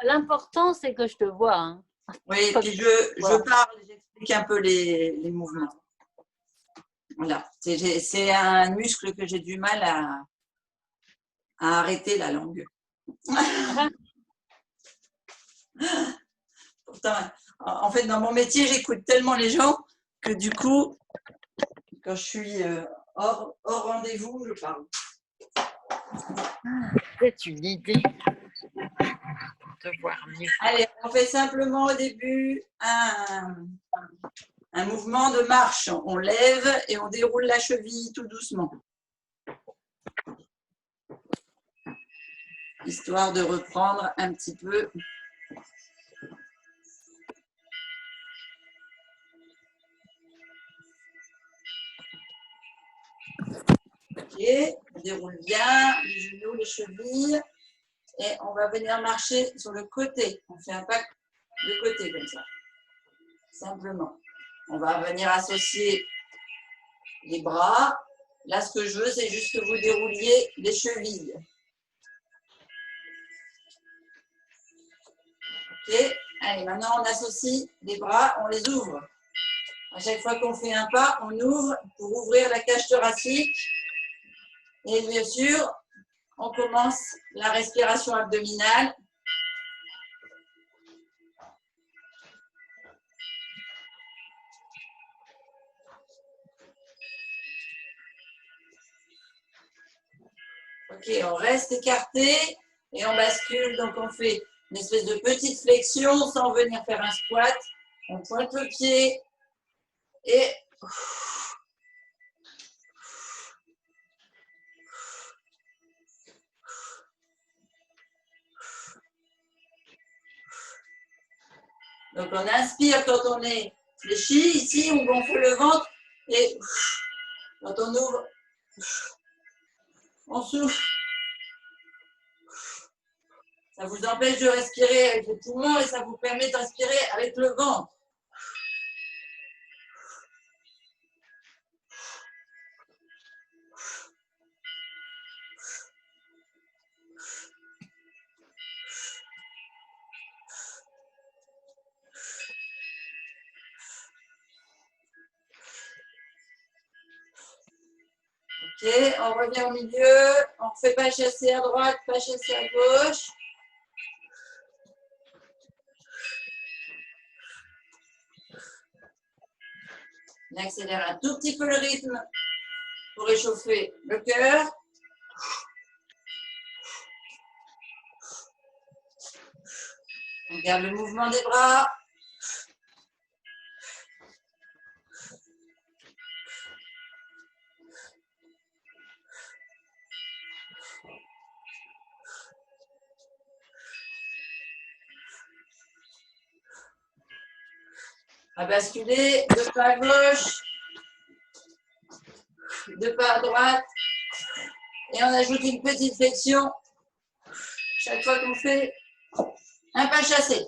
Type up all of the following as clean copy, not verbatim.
L'important, c'est que je te vois. Hein. Oui, et puis je parle, j'explique un peu les mouvements. Voilà, c'est un muscle que j'ai du mal à arrêter, la langue. Pourtant, en fait, dans mon métier, j'écoute tellement les gens que du coup, quand je suis hors rendez-vous, je parle. C'est une idée pour te voir mieux. Allez, on fait simplement au début un mouvement de marche. On lève et on déroule la cheville tout doucement. Histoire de reprendre un petit peu. Ok, on déroule bien les genoux, les chevilles. Et on va venir marcher sur le côté. On fait un pas de côté comme ça. Simplement. On va venir associer les bras. Là, ce que je veux, c'est juste que vous dérouliez les chevilles. Ok. Allez, maintenant, on associe les bras, on les ouvre. À chaque fois qu'on fait un pas, on ouvre pour ouvrir la cage thoracique. Et bien sûr, on commence la respiration abdominale. Ok, on reste écarté et on bascule. Donc, on fait une espèce de petite flexion sans venir faire un squat. On pointe le pied et donc on inspire quand on est fléchi. Ici, on gonfle le ventre et quand on ouvre, on souffle. Ça vous empêche de respirer avec les poumons et ça vous permet de respirer avec le ventre. Ok, on revient au milieu, on ne fait pas chasser à droite, pas chasser à gauche. On accélère un tout petit peu le rythme pour réchauffer le cœur. On garde le mouvement des bras. On va basculer, 2 pas à gauche, 2 pas à droite. Et on ajoute une petite flexion chaque fois qu'on fait un pas chassé.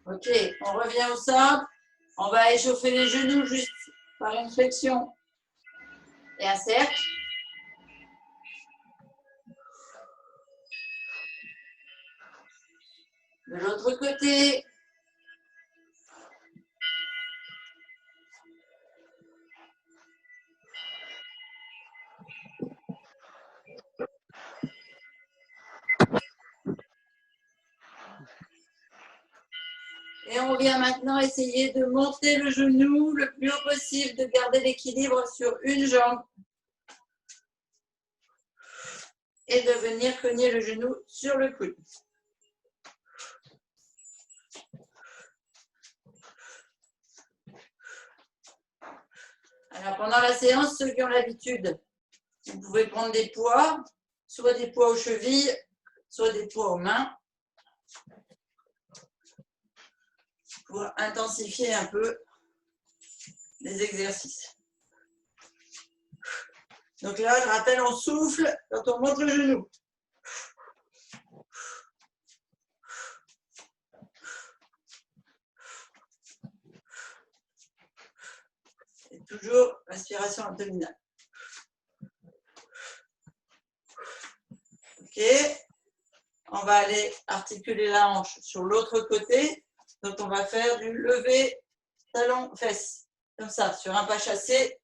Ok, on revient au centre. On va échauffer les genoux juste par une flexion et un cercle. De l'autre côté. Et on vient maintenant essayer de monter le genou le plus haut possible, de garder l'équilibre sur une jambe. Et de venir cogner le genou sur le coude. Alors pendant la séance, ceux qui ont l'habitude, vous pouvez prendre des poids, soit des poids aux chevilles, soit des poids aux mains. pour intensifier un peu les exercices. Donc là, je rappelle, on souffle quand on monte le genou. Et toujours respiration abdominale. Ok. On va aller articuler la hanche sur l'autre côté. Donc, on va faire du lever talon-fesse. Comme ça, sur un pas chassé,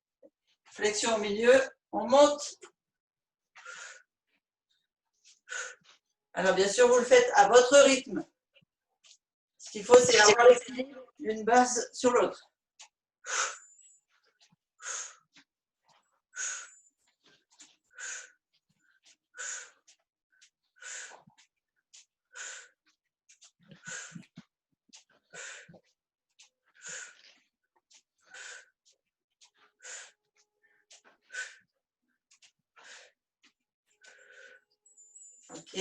flexion au milieu, on monte. Alors, bien sûr, vous le faites à votre rythme. Ce qu'il faut, c'est avoir l'équilibre d'une base sur l'autre. Ok.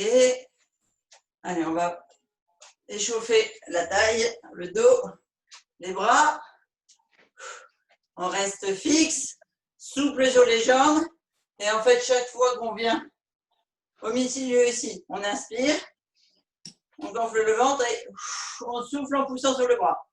Allez, on va échauffer la taille, le dos, les bras. On reste fixe, souple sur les jambes. Et en fait, chaque fois qu'on vient au milieu ici, on inspire, on gonfle le ventre et on souffle en poussant sur le bras.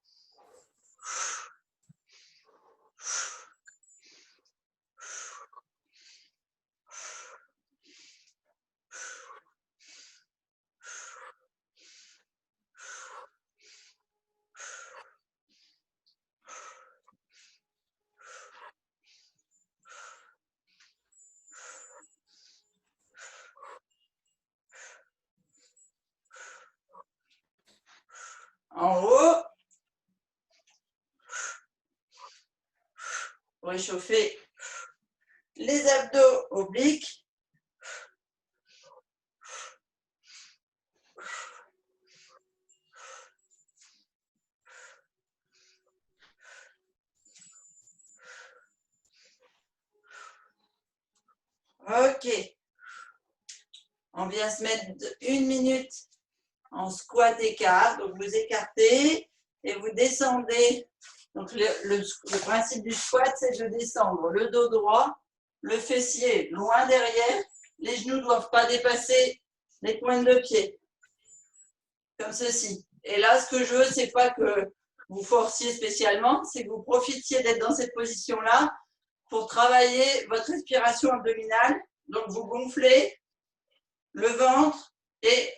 En haut, pour réchauffer les abdos obliques. Ok. On vient se mettre 1 minute en squat écart. Donc, vous écartez et vous descendez. Donc, le principe du squat, c'est de descendre le dos droit, le fessier loin derrière. Les genoux ne doivent pas dépasser les pointes de pied. Comme ceci. Et là, ce que je veux, c'est pas que vous forciez spécialement, c'est que vous profitiez d'être dans cette position-là pour travailler votre respiration abdominale. Donc, vous gonflez le ventre et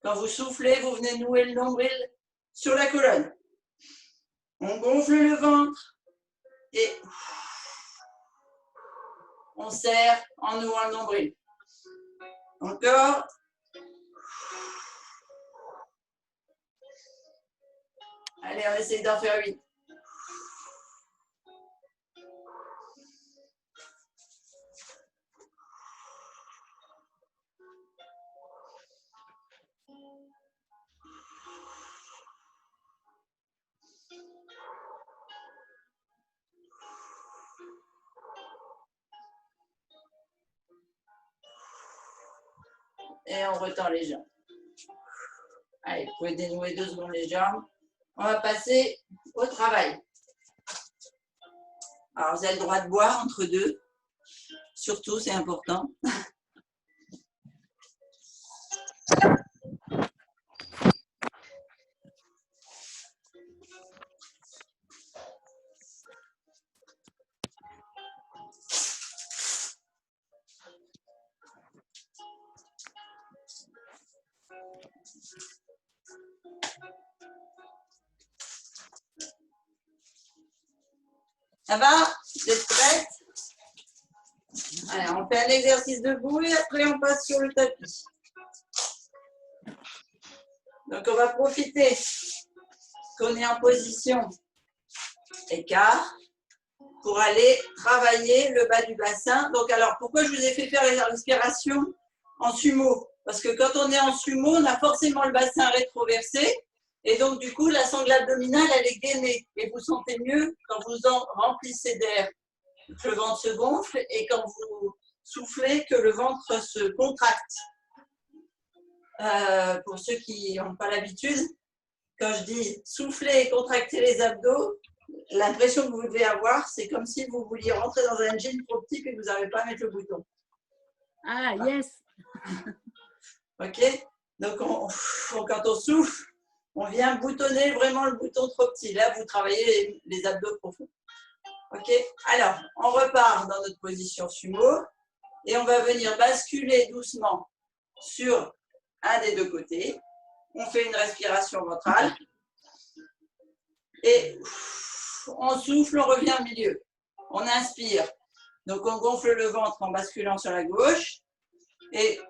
quand vous soufflez, vous venez nouer le nombril sur la colonne. On gonfle le ventre et on serre en nouant le nombril. Encore. Allez, on essaye d'en faire 8. Et on retend les jambes. Allez, vous pouvez dénouer 2 secondes les jambes. On va passer au travail. Alors, vous avez le droit de boire entre deux. Surtout, c'est important. Ça va? Vous êtes prêts? Allez, on fait un exercice debout et après on passe sur le tapis. Donc on va profiter qu'on est en position écart pour aller travailler le bas du bassin. Donc alors pourquoi je vous ai fait faire la respiration en sumo? Parce que quand on est en sumo, on a forcément le bassin rétroversé. Et donc, du coup, la sangle abdominale, elle est gainée. Et vous sentez mieux quand vous en remplissez d'air, que le ventre se gonfle, et quand vous soufflez, que le ventre se contracte. Pour ceux qui n'ont pas l'habitude, quand je dis souffler et contracter les abdos, l'impression que vous devez avoir, c'est comme si vous vouliez rentrer dans un jean trop petit et que vous n'arrivez pas à mettre le bouton. Ah, yes. OK? Donc, quand on souffle, on vient boutonner vraiment le bouton trop petit. Là, vous travaillez les abdos profonds. OK? Alors, on repart dans notre position sumo et on va venir basculer doucement sur un des deux côtés. On fait une respiration ventrale et on souffle, on revient au milieu. On inspire. Donc, on gonfle le ventre en basculant sur la gauche et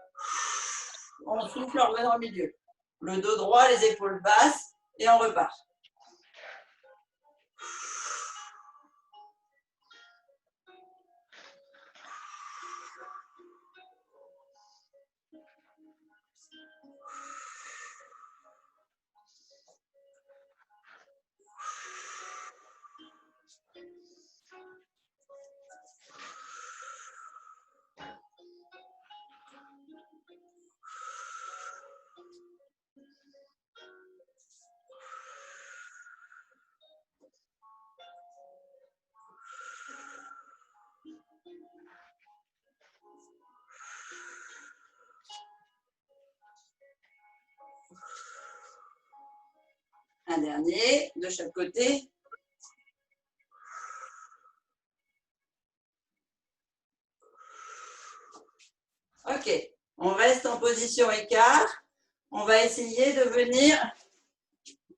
on souffle en revenant au milieu. Le dos droit, les épaules basses et on repart. Un dernier, de chaque côté. OK, on reste en position écart. On va essayer de venir,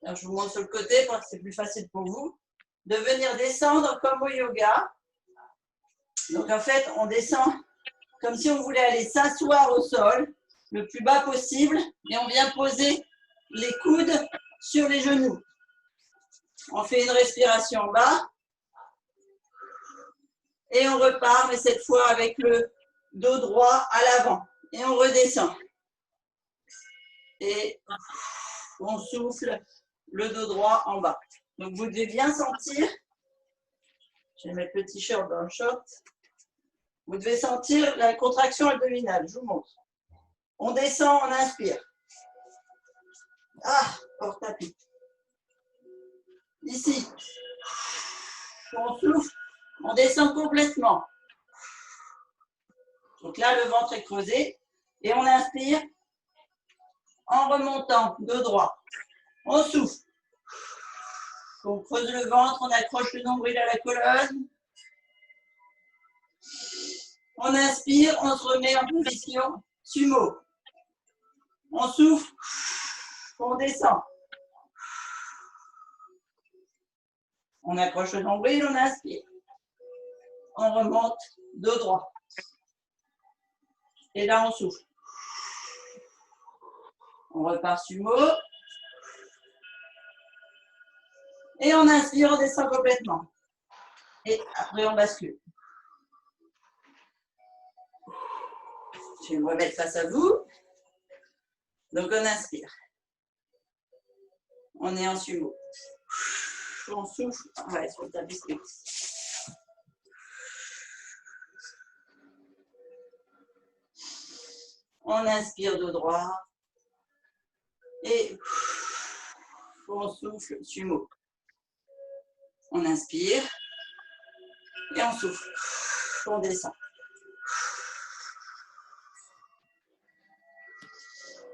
alors je vous montre sur le côté parce que c'est plus facile pour vous, de venir descendre comme au yoga. Donc en fait, on descend comme si on voulait aller s'asseoir au sol, le plus bas possible, et on vient poser les coudes sur les genoux. On fait une respiration en bas et on repart, mais cette fois avec le dos droit à l'avant. Et on redescend. Et on souffle le dos droit en bas. Donc vous devez bien sentir, je vais mettre le t-shirt dans le short, vous devez sentir la contraction abdominale, je vous montre. On descend, on inspire. Ah, hors tapis. Ici, on souffle, on descend complètement. Donc là, le ventre est creusé et on inspire en remontant, dos droit. On souffle. On creuse le ventre, on accroche le nombril à la colonne. On inspire, on se remet en position sumo. On souffle, on descend. On accroche le nombril, on inspire. On remonte, dos droit. Et là, on souffle. On repart sumo. Et on inspire, on descend complètement. Et après, on bascule. Je vais me remettre face à vous. Donc, on inspire. On est en sumo. On souffle. On va être sur le tapis. On inspire dos droit. Et on souffle sumo. On inspire. Et on souffle. On descend.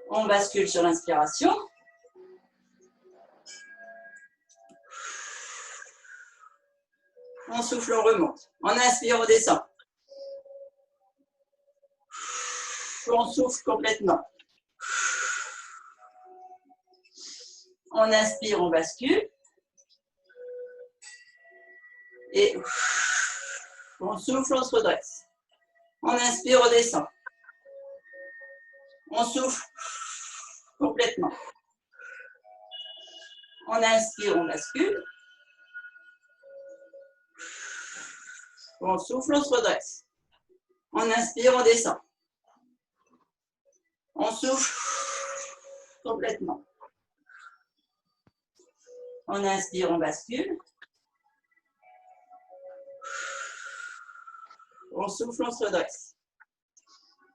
On bascule sur l'inspiration. On souffle, on remonte. On inspire, on descend. On souffle complètement. On inspire, on bascule. Et on souffle, on se redresse. On inspire, on descend. On souffle complètement. On inspire, on bascule. On souffle, on se redresse. On inspire, on descend. On souffle complètement. On inspire, on bascule. On souffle, on se redresse.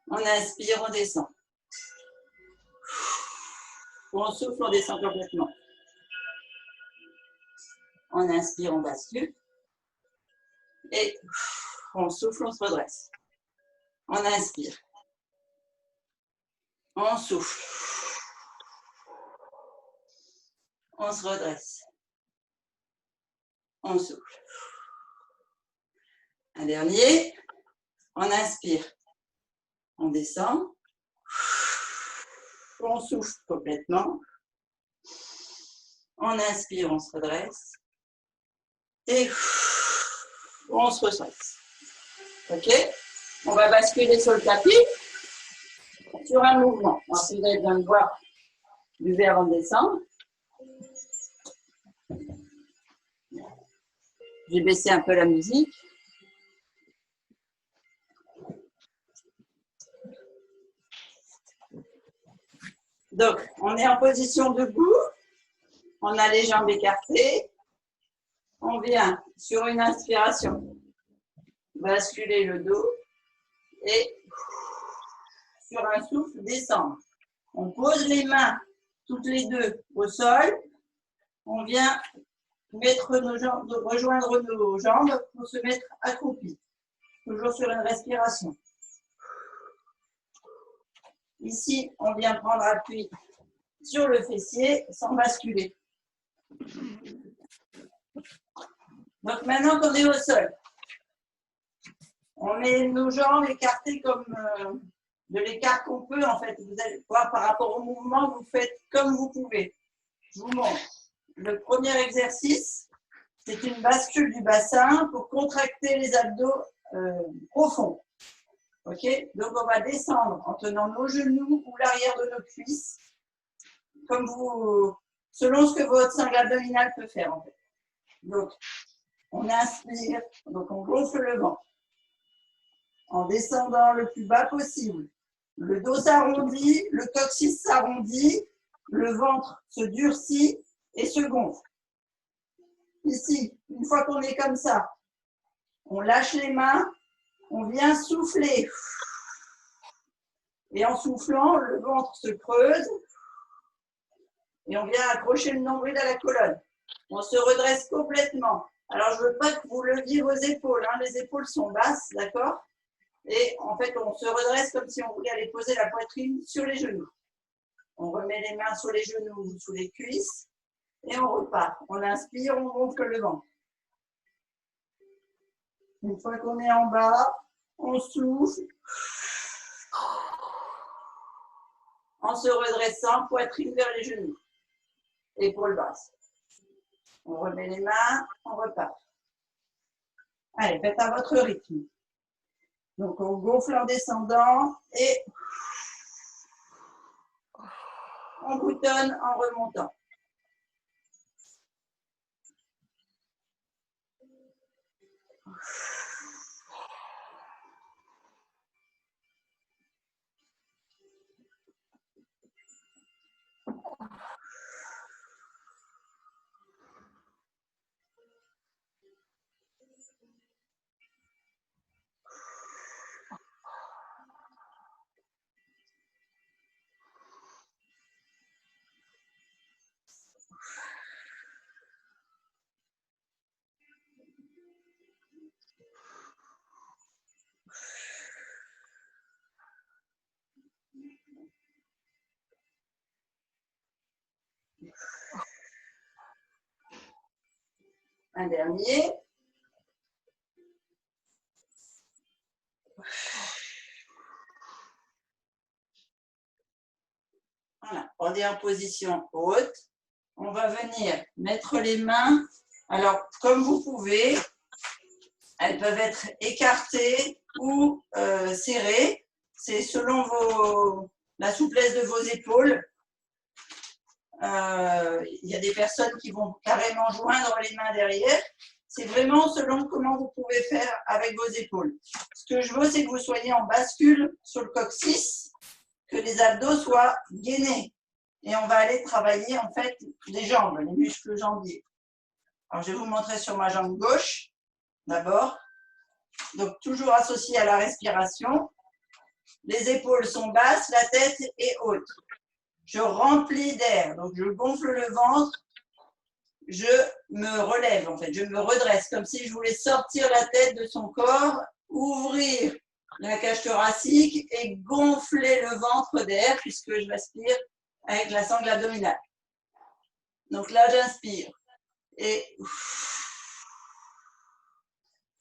On inspire, on descend. On souffle, on descend complètement. On inspire, on bascule. Et on souffle, on se redresse. On inspire. On souffle. On se redresse. On souffle. Un dernier. On inspire. On descend. On souffle complètement. On inspire, on se redresse. Et on se redresse. OK? On va basculer sur le tapis sur un mouvement. Alors, si vous avez besoin de voir du verre en descendre, j'ai baissé un peu la musique. Donc, on est en position debout. On a les jambes écartées. On vient sur une inspiration basculer le dos et sur un souffle descendre. On pose les mains toutes les deux au sol. On vient mettre nos jambes, rejoindre nos jambes pour se mettre accroupi. Toujours sur une respiration. Ici, on vient prendre appui sur le fessier sans basculer. Donc maintenant qu'on est au sol, on met nos jambes écartées comme de l'écart qu'on peut en fait. Vous allez voir par rapport au mouvement, vous faites comme vous pouvez. Je vous montre. Le premier exercice, c'est une bascule du bassin pour contracter les abdos profonds. Ok? Donc on va descendre en tenant nos genoux ou l'arrière de nos cuisses, comme vous, selon ce que votre sangle abdominale peut faire en fait. Donc on inspire, donc on gonfle le ventre. En descendant le plus bas possible. Le dos s'arrondit, le coccyx s'arrondit, le ventre se durcit et se gonfle. Ici, une fois qu'on est comme ça, on lâche les mains, on vient souffler. Et en soufflant, le ventre se creuse et on vient accrocher le nombril à la colonne. On se redresse complètement. Alors, je ne veux pas que vous leviez vos épaules. Hein. Les épaules sont basses, d'accord? Et en fait, on se redresse comme si on voulait aller poser la poitrine sur les genoux. On remet les mains sur les genoux ou sous les cuisses et on repart. On inspire, on gonfle le ventre. Une fois qu'on est en bas, on souffle en se redressant, poitrine vers les genoux. Épaules basses. On remet les mains, on repart. Allez, faites à votre rythme. Donc, on gonfle en descendant et on boutonne en remontant. Un dernier. Voilà, on est en position haute. On va venir mettre les mains, alors comme vous pouvez, elles peuvent être écartées ou serrées. C'est selon la souplesse de vos épaules. Il y a des personnes qui vont carrément joindre les mains derrière. C'est vraiment selon comment vous pouvez faire avec vos épaules. Ce que je veux, c'est que vous soyez en bascule sur le coccyx, que les abdos soient gainés. Et on va aller travailler en fait les jambes, les muscles jambiers. Alors, je vais vous montrer sur ma jambe gauche, d'abord. Donc, toujours associé à la respiration. Les épaules sont basses, la tête est haute. Je remplis d'air, donc je gonfle le ventre, je me relève en fait, je me redresse comme si je voulais sortir la tête de son corps, ouvrir la cage thoracique et gonfler le ventre d'air puisque je m'aspire avec la sangle abdominale. Donc là, j'inspire et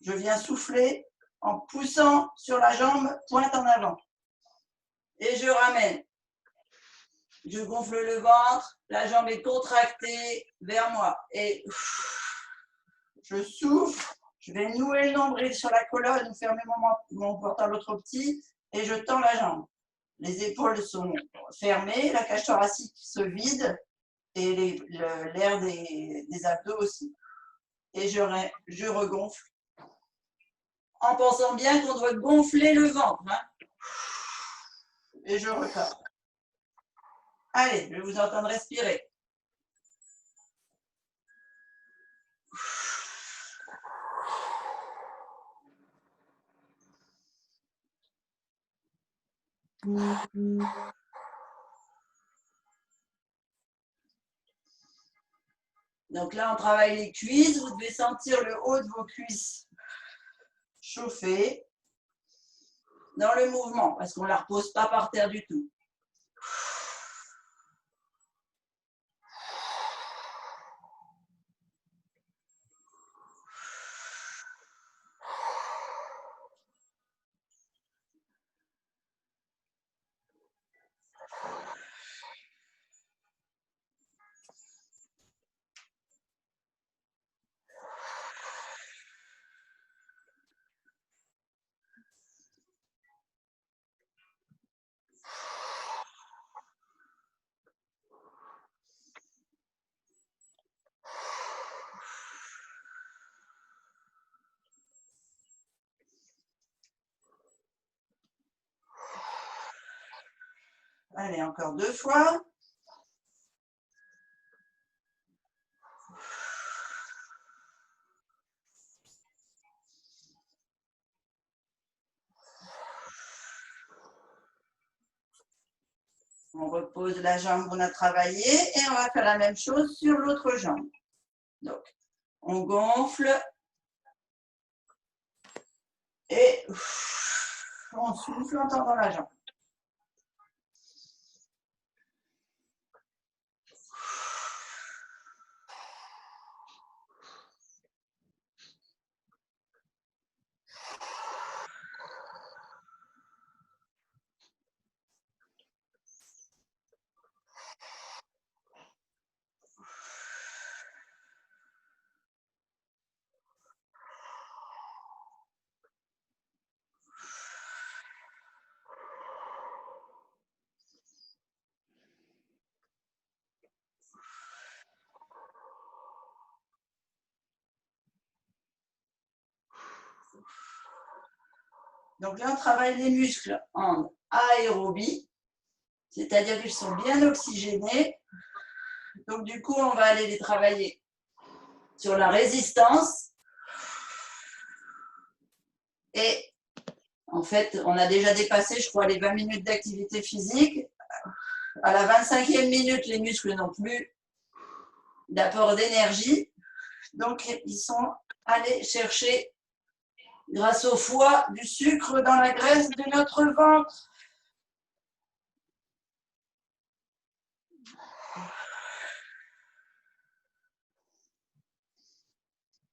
je viens souffler en poussant sur la jambe pointe en avant. Et je ramène. Je gonfle le ventre, la jambe est contractée vers moi. Et je souffle, je vais nouer le nombril sur la colonne, fermer mon portable trop petit et je tends la jambe. Les épaules sont fermées, la cage thoracique se vide et l'air des abdos aussi. Et je regonfle en pensant bien qu'on doit gonfler le ventre. Hein. Et je repars. Allez, je vais vous entendre respirer. Donc là, on travaille les cuisses. Vous devez sentir le haut de vos cuisses chauffer dans le mouvement parce qu'on ne la repose pas par terre du tout. Allez, encore 2 fois. On repose la jambe qu'on a travaillée et on va faire la même chose sur l'autre jambe. Donc, on gonfle et on souffle en tendant la jambe. Donc là, on travaille les muscles en aérobie, c'est-à-dire qu'ils sont bien oxygénés. Donc du coup, on va aller les travailler sur la résistance. Et en fait, on a déjà dépassé, je crois, les 20 minutes d'activité physique. À la 25e minute, les muscles n'ont plus d'apport d'énergie. Donc, ils sont allés chercher, grâce au foie, du sucre dans la graisse de notre ventre.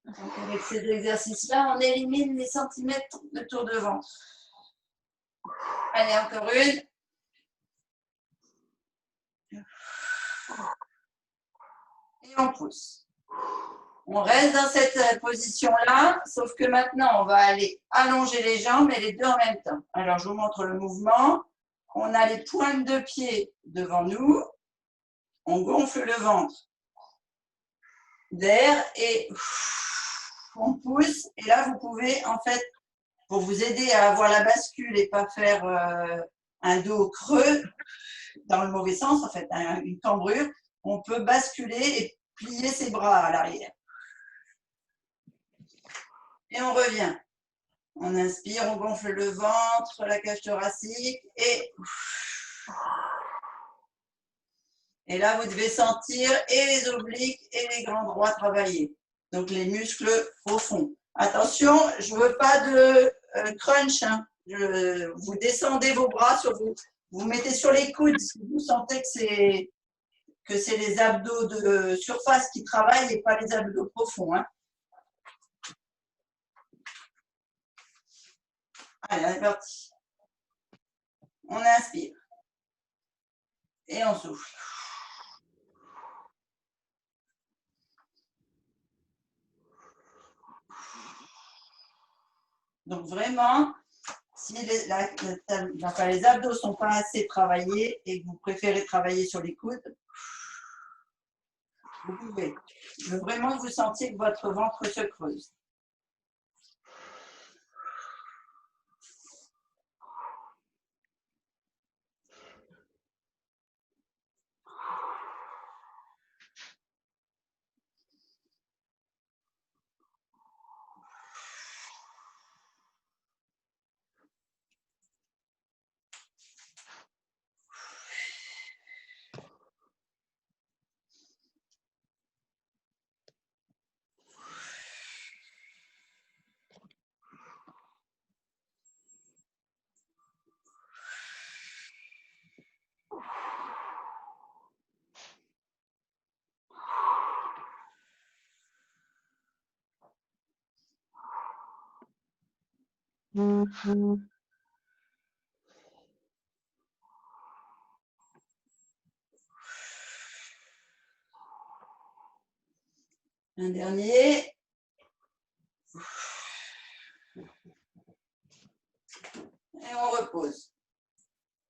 Donc, avec ces exercices-là, on élimine les centimètres de tour de ventre. Allez, encore une. Et on pousse. On reste dans cette position-là, sauf que maintenant, on va aller allonger les jambes et les deux en même temps. Alors, je vous montre le mouvement. On a les pointes de pied devant nous. On gonfle le ventre d'air et on pousse. Et là, vous pouvez, en fait, pour vous aider à avoir la bascule et pas faire un dos creux dans le mauvais sens, en fait, une cambrure, on peut basculer et plier ses bras à l'arrière. Et on revient. On inspire, on gonfle le ventre, la cage thoracique et Et là, vous devez sentir et les obliques et les grands droits travailler. Donc, les muscles profonds. Attention, je ne veux pas de crunch. Hein. Vous descendez vos bras, vous mettez sur les coudes si vous sentez que c'est les abdos de surface qui travaillent et pas les abdos profonds. Hein. Allez, on est parti. On inspire. Et on souffle. Donc vraiment, si les abdos ne sont pas assez travaillés et que vous préférez travailler sur les coudes, vous pouvez. Je veux vraiment que vous sentiez que votre ventre se creuse. Un dernier. Et on repose.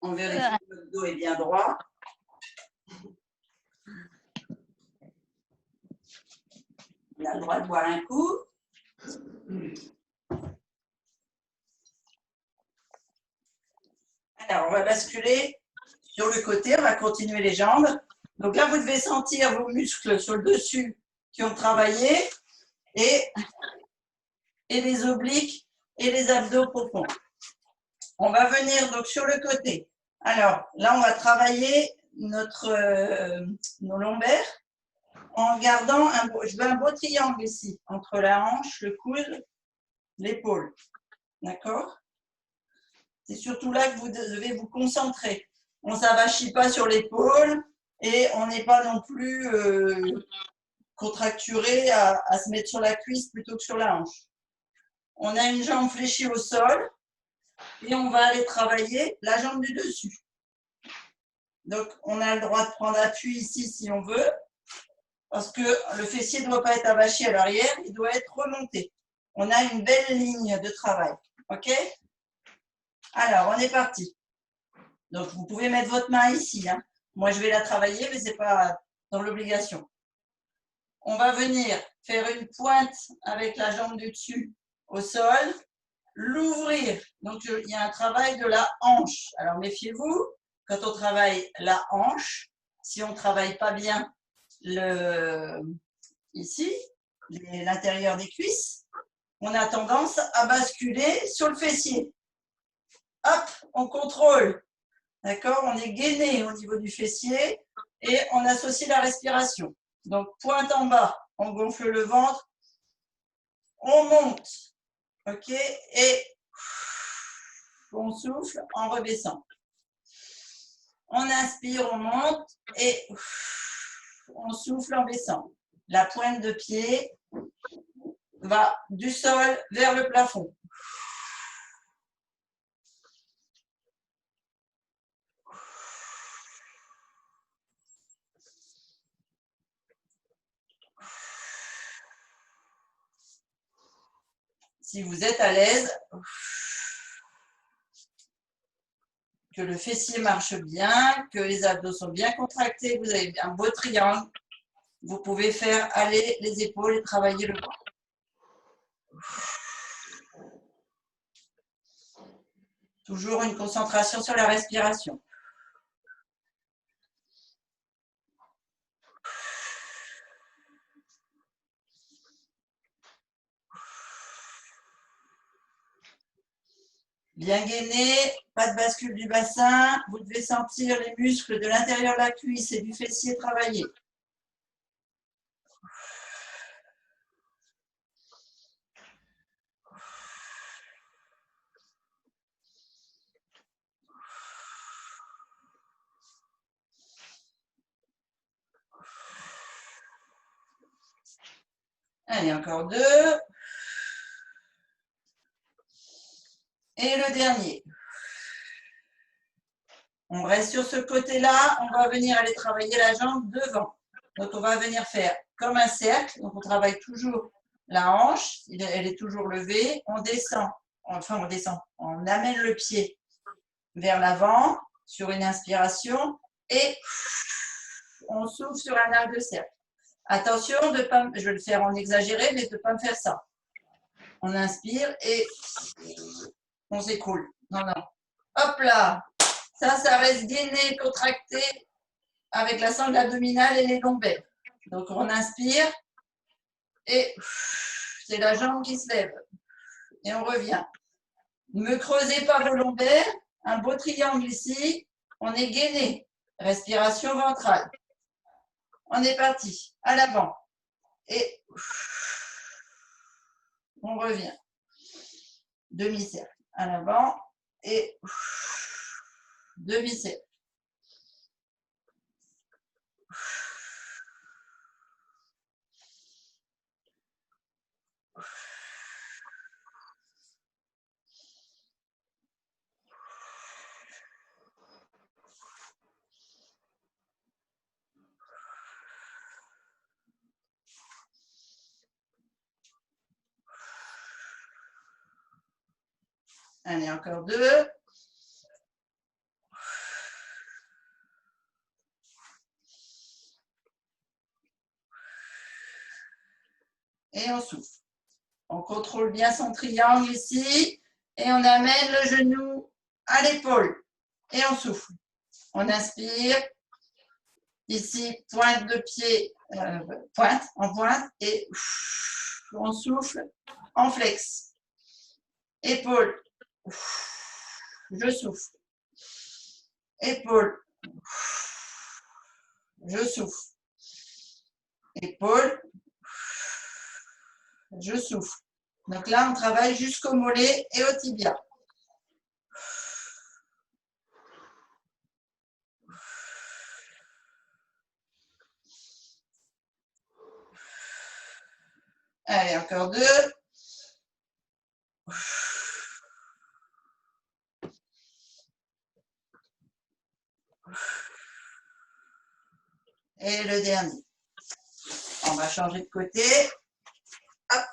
On vérifie que le dos est bien droit. On a le droit de boire un coup. Alors, on va basculer sur le côté. On va continuer les jambes. Donc là, vous devez sentir vos muscles sur le dessus qui ont travaillé et les obliques et les abdos profonds. On va venir donc sur le côté. Alors, là, on va travailler nos lombaires en gardant je veux un beau triangle ici, entre la hanche, le coude, l'épaule. D'accord? C'est surtout là que vous devez vous concentrer. On ne s'avachit pas sur l'épaule et on n'est pas non plus contracturé à se mettre sur la cuisse plutôt que sur la hanche. On a une jambe fléchie au sol et on va aller travailler la jambe du dessus. Donc, on a le droit de prendre appui ici si on veut, parce que le fessier ne doit pas être avachi à l'arrière, il doit être remonté. On a une belle ligne de travail. OK? Alors, on est parti. Donc, vous pouvez mettre votre main ici. Hein. Moi, je vais la travailler, mais ce n'est pas dans l'obligation. On va venir faire une pointe avec la jambe du dessus au sol, l'ouvrir. Donc, il y a un travail de la hanche. Alors, méfiez-vous, quand on travaille la hanche, si on ne travaille pas bien ici, l'intérieur des cuisses, on a tendance à basculer sur le fessier. Hop, on contrôle. D'accord? On est gainé au niveau du fessier et on associe la respiration. Donc, pointe en bas, on gonfle le ventre, on monte. OK? Et on souffle en rebaissant. On inspire, on monte et on souffle en baissant. La pointe de pied va du sol vers le plafond. Si vous êtes à l'aise, que le fessier marche bien, que les abdos sont bien contractés, vous avez un beau triangle, vous pouvez faire aller les épaules et travailler le bras. Toujours une concentration sur la respiration. Bien gainé, pas de bascule du bassin. Vous devez sentir les muscles de l'intérieur de la cuisse et du fessier travailler. Allez, encore 2. Et le dernier. On reste sur ce côté-là. On va venir aller travailler la jambe devant. Donc, on va venir faire comme un cercle. Donc, on travaille toujours la hanche. Elle est toujours levée. On descend. Enfin, on descend. On amène le pied vers l'avant sur une inspiration. Et on souffle sur un arc de cercle. Attention, de pas, je vais le faire en exagéré, mais de ne pas me faire ça. On inspire et on s'écoule. Non, non. Hop là. Ça reste gainé, contracté avec la sangle abdominale et les lombaires. Donc, on inspire et c'est la jambe qui se lève. Et on revient. Ne creusez pas vos lombaires. Un beau triangle ici. On est gainé. Respiration ventrale. On est parti. À l'avant. Et on revient. Demi-cercle. À l'avant. Et demi-cercle. Allez, encore 2. Et on souffle. On contrôle bien son triangle ici. Et on amène le genou à l'épaule. Et on souffle. On inspire. Ici, pointe de pied, pointe, en pointe. Et on souffle en flex. Épaule. Je souffle. Épaule. Je souffle. Épaule. Je souffle. Donc là, on travaille jusqu'au mollet et au tibia. Allez, encore 2. Et le dernier. On va changer de côté. Hop.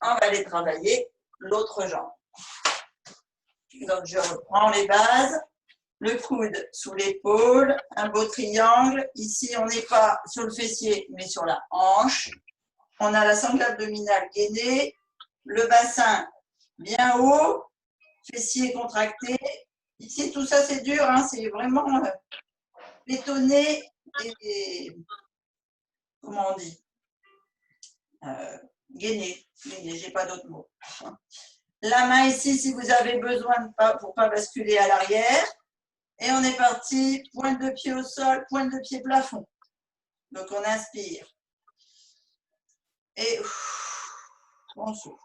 On va aller travailler l'autre jambe. Donc, je reprends les bases. Le coude sous l'épaule, un beau triangle. Ici, on n'est pas sur le fessier, mais sur la hanche. On a la sangle abdominale gainée, le bassin bien haut, fessier contracté. Ici, tout ça, c'est dur, hein, c'est vraiment bétonné et comment on dit gainé, j'ai pas d'autre mot. La main ici, si vous avez besoin pour ne pas basculer à l'arrière. Et on est parti, pointe de pied au sol, pointe de pied plafond. Donc on inspire. Et on souffle.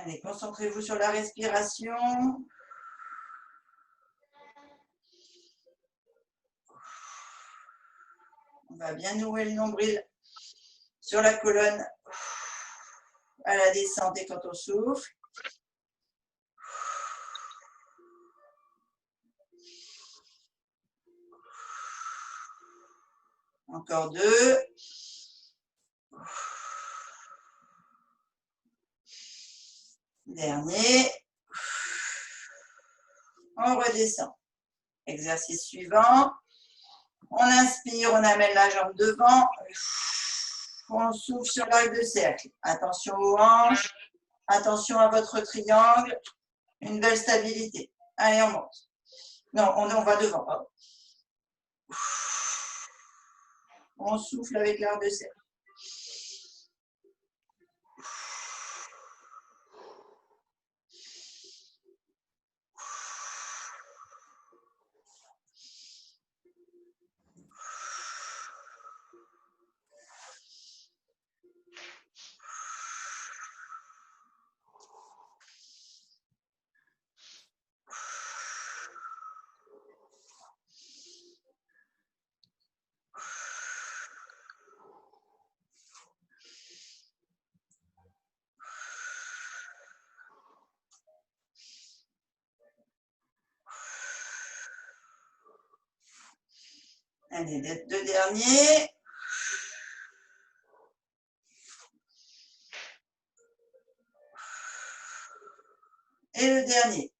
Allez, concentrez-vous sur la respiration. On va bien nouer le nombril sur la colonne à la descente et quand on souffle. Encore 2. Dernier. On redescend. Exercice suivant. On inspire, on amène la jambe devant. On souffle sur l'arc de cercle. Attention aux hanches. Attention à votre triangle. Une belle stabilité. Allez, on monte. Non, on va devant. Pardon. On souffle avec l'arc de cercle. Allez, les deux derniers. Et le dernier.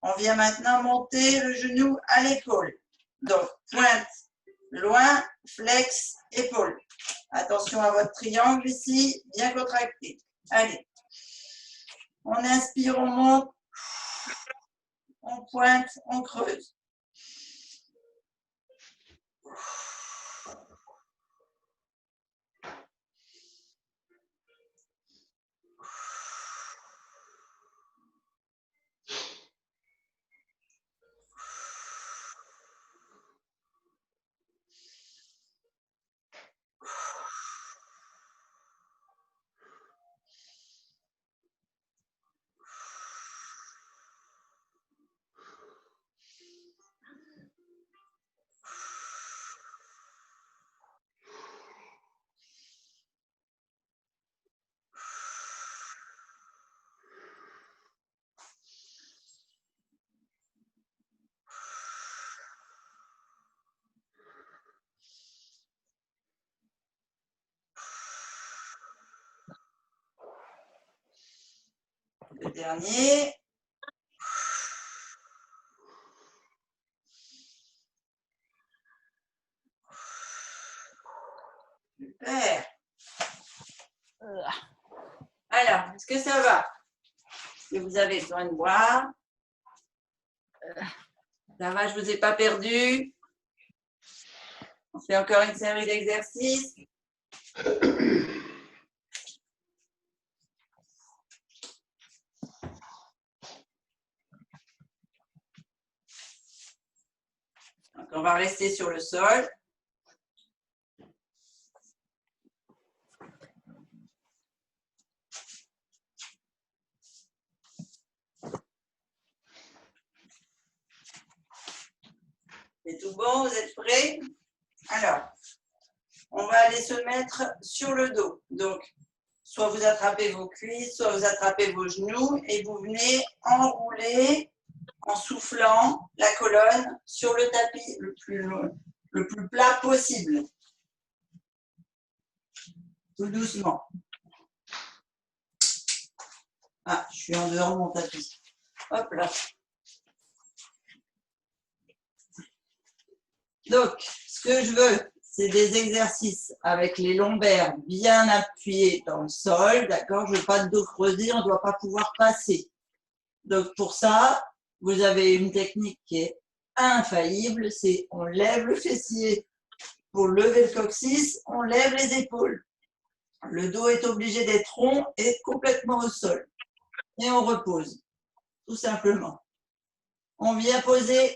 On vient maintenant monter le genou à l'épaule. Donc, pointe, loin, flex, épaule. Attention à votre triangle ici, bien contracté. Allez. On inspire, on monte. On pointe, on creuse. Le dernier. Super. Alors, est-ce que ça va? Est-ce que vous avez besoin de boire? Ça va, je ne vous ai pas perdu. On fait encore une série d'exercices. Donc, on va rester sur le sol. C'est tout bon, vous êtes prêts? Alors, on va aller se mettre sur le dos. Donc, soit vous attrapez vos cuisses, soit vous attrapez vos genoux et vous venez enrouler en soufflant la colonne sur le tapis le plus plat possible. Tout doucement. Ah, je suis en dehors de mon tapis. Hop là. Donc, ce que je veux, c'est des exercices avec les lombaires bien appuyés dans le sol. D'accord? Je ne veux pas de dos creusé, on ne doit pas pouvoir passer. Donc, pour ça, vous avez une technique qui est infaillible, c'est on lève le fessier pour lever le coccyx, on lève les épaules. Le dos est obligé d'être rond et complètement au sol. Et on repose, tout simplement. On vient poser,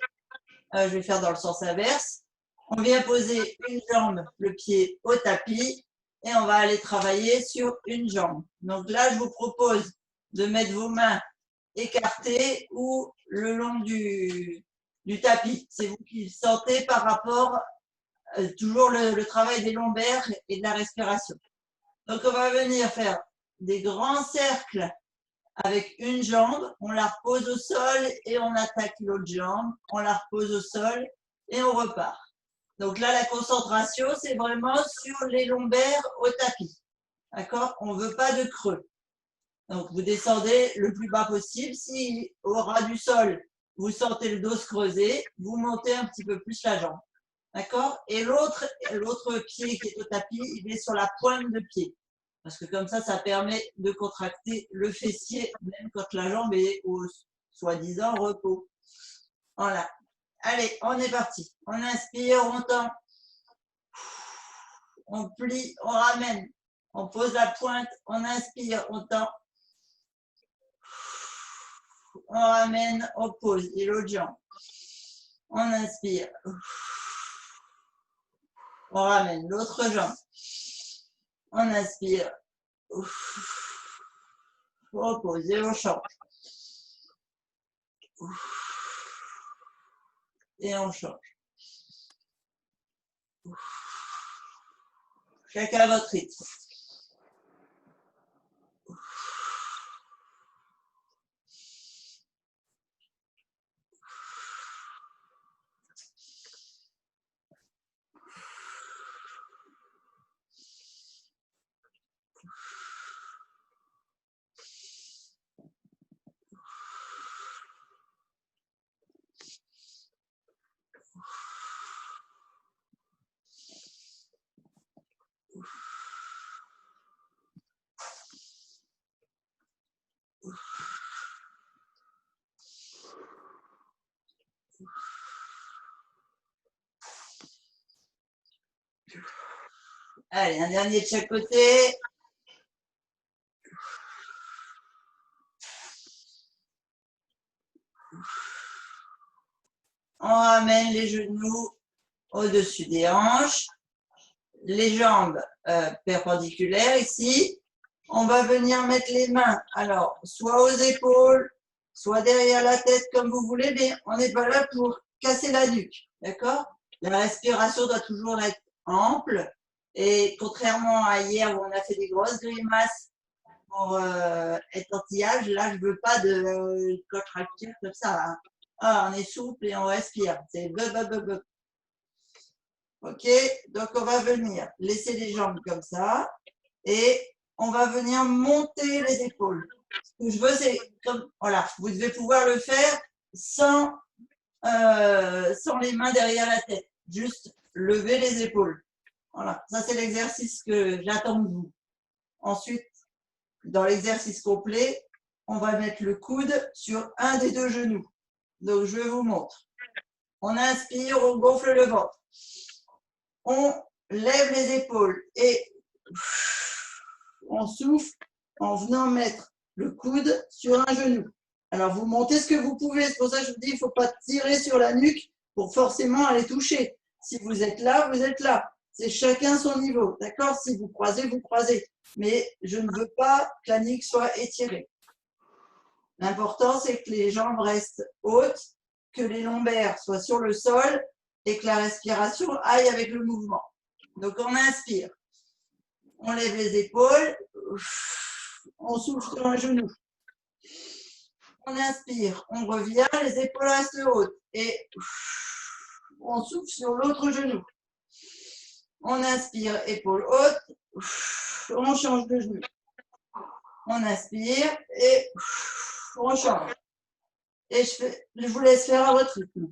je vais faire dans le sens inverse, on vient poser une jambe, le pied au tapis, et on va aller travailler sur une jambe. Donc là, je vous propose de mettre vos mains écartées ou le long du tapis. C'est vous qui le sentez par rapport, toujours le travail des lombaires et de la respiration. Donc on va venir faire des grands cercles avec une jambe, on la repose au sol et on attaque l'autre jambe, on la repose au sol et on repart. Donc là, la concentration, c'est vraiment sur les lombaires au tapis. D'accord? On ne veut pas de creux. Donc, vous descendez le plus bas possible. Si au ras du sol, vous sentez le dos se creuser, vous montez un petit peu plus la jambe. D'accord? Et l'autre pied qui est au tapis, il est sur la pointe de pied. Parce que comme ça permet de contracter le fessier, même quand la jambe est au soi-disant repos. Voilà. Allez, on est parti. On inspire, on tend. On plie, on ramène. On pose la pointe, on inspire, on tend. On ramène, on pose. Et l'autre jambe. On inspire. On ramène l'autre jambe. On inspire. On pose et on change. Et on change. Chacun à votre rythme. Allez, un dernier de chaque côté. On ramène les genoux au-dessus des hanches, les jambes perpendiculaires ici. On va venir mettre les mains, alors, soit aux épaules, soit derrière la tête, comme vous voulez, mais on n'est pas là pour casser la nuque, d'accord? La respiration doit toujours être ample. Et contrairement à hier où on a fait des grosses grimaces pour être anti-âge, là, je ne veux pas de contracture comme ça. Hein. Ah, on est souple et on respire. C'est be. OK? Donc, on va venir laisser les jambes comme ça et on va venir monter les épaules. Ce que je veux, c'est comme, voilà, vous devez pouvoir le faire sans les mains derrière la tête. Juste lever les épaules. Voilà, ça c'est l'exercice que j'attends de vous. Ensuite, dans l'exercice complet, on va mettre le coude sur un des deux genoux. Donc, je vous montre. On inspire, on gonfle le ventre. On lève les épaules et on souffle en venant mettre le coude sur un genou. Alors, vous montez ce que vous pouvez. C'est pour ça que je vous dis, il ne faut pas tirer sur la nuque pour forcément aller toucher. Si vous êtes là, vous êtes là. C'est chacun son niveau. D'accord? Si vous croisez, vous croisez. Mais je ne veux pas que la nuque soit étirée. L'important, c'est que les jambes restent hautes, que les lombaires soient sur le sol et que la respiration aille avec le mouvement. Donc, on inspire. On lève les épaules. On souffle sur un genou. On inspire. On revient. Les épaules restent hautes. Et on souffle sur l'autre genou. On inspire, épaules hautes. On change de genou. On inspire et on change. Et je vous laisse faire à votre rythme.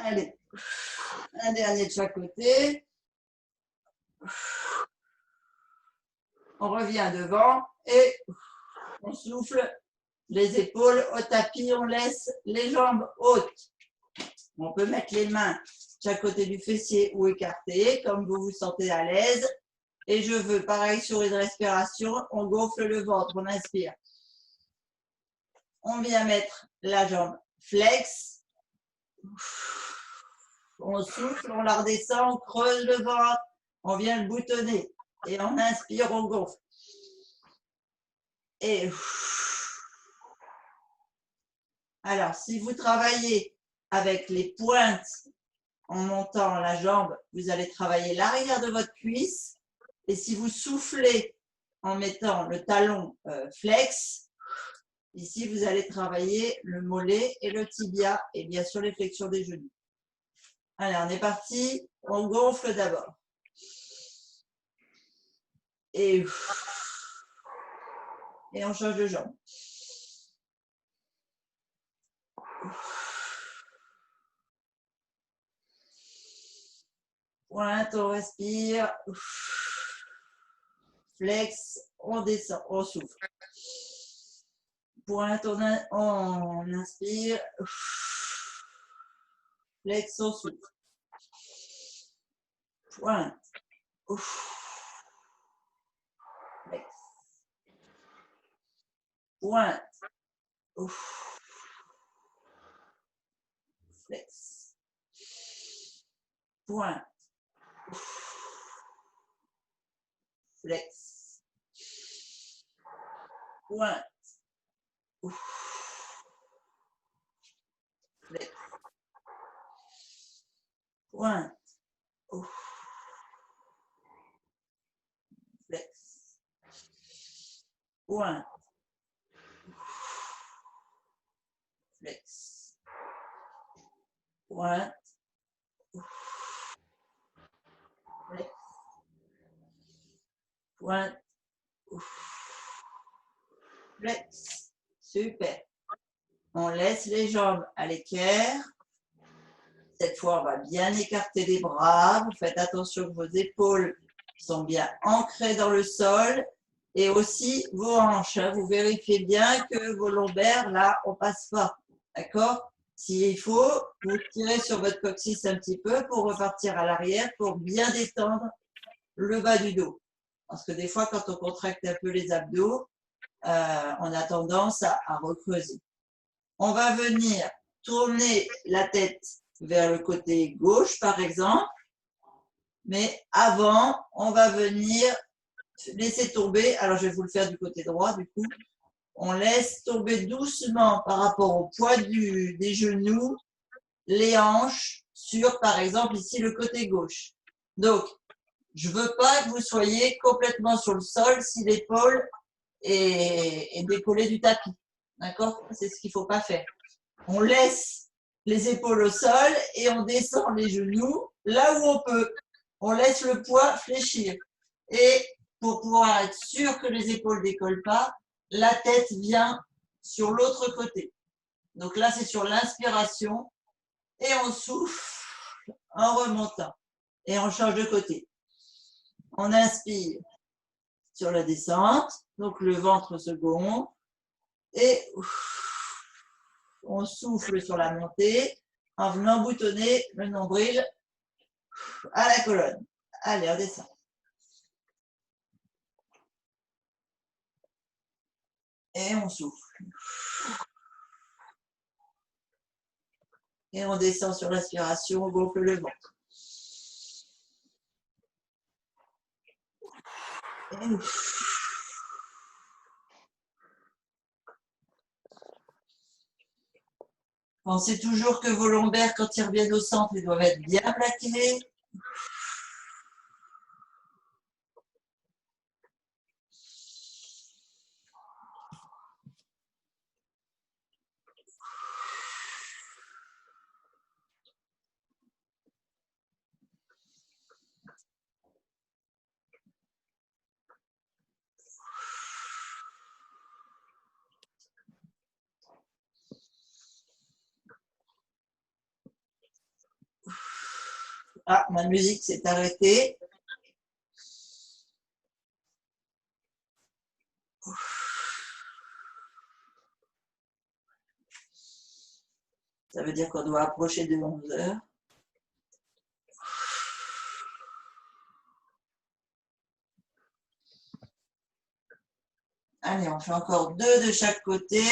Allez, un dernier de chaque côté. On revient devant et on souffle les épaules au tapis. On laisse les jambes hautes. On peut mettre les mains de chaque côté du fessier ou écartées, comme vous vous sentez à l'aise. Et je veux, pareil sur une respiration, on gonfle le ventre, on inspire. On vient mettre la jambe flex. On souffle, on la redescend, on creuse le ventre, on vient le boutonner. Et on inspire, on gonfle. Et alors, si vous travaillez avec les pointes en montant la jambe, vous allez travailler l'arrière de votre cuisse. Et si vous soufflez en mettant le talon flex, ici, vous allez travailler le mollet et le tibia et bien sûr les flexions des genoux. Allez, on est parti. On gonfle d'abord. Et on change de jambe. Pointe, on respire. Flex, on descend, on souffle. Pointe, on inspire. Flex, on souffle. Pointe. Flex. Pointe. Flex. Pointe. Flex. Pointe. Flex. Pointe. Flex. Pointe. Flex. Pointe. Flex. Pointe. Flex. Super. On laisse les jambes à l'équerre. Cette fois, on va bien écarter les bras. Vous faites attention que vos épaules sont bien ancrées dans le sol. Et aussi vos hanches. Vous vérifiez bien que vos lombaires, là, on ne passe pas. D'accord? S'il faut, vous tirez sur votre coccyx un petit peu pour repartir à l'arrière, pour bien détendre le bas du dos. Parce que des fois, quand on contracte un peu les abdos, on a tendance à recreuser. On va venir tourner la tête vers le côté gauche, par exemple. Mais avant, on va venir laisser tomber. Alors, je vais vous le faire du côté droit, du coup. On laisse tomber doucement par rapport au poids des genoux, les hanches sur, par exemple, ici, le côté gauche. Donc, je ne veux pas que vous soyez complètement sur le sol si l'épaule est décollée du tapis. D'accord? C'est ce qu'il ne faut pas faire. On laisse les épaules au sol et on descend les genoux là où on peut. On laisse le poids fléchir. Et pour pouvoir être sûr que les épaules ne décollent pas, la tête vient sur l'autre côté. Donc là, c'est sur l'inspiration et on souffle en remontant. Et on change de côté. On inspire sur la descente, donc le ventre se gonfle et on souffle sur la montée en venant boutonner le nombril à la colonne. Allez, on descend. Et on souffle. Et on descend sur l'aspiration, on gonfle le ventre. Et pensez toujours que vos lombaires, quand ils reviennent au centre, ils doivent être bien plaqués. Ah, ma musique s'est arrêtée. Ça veut dire qu'on doit approcher de 11 heures. Allez, on fait encore 2 de chaque côté.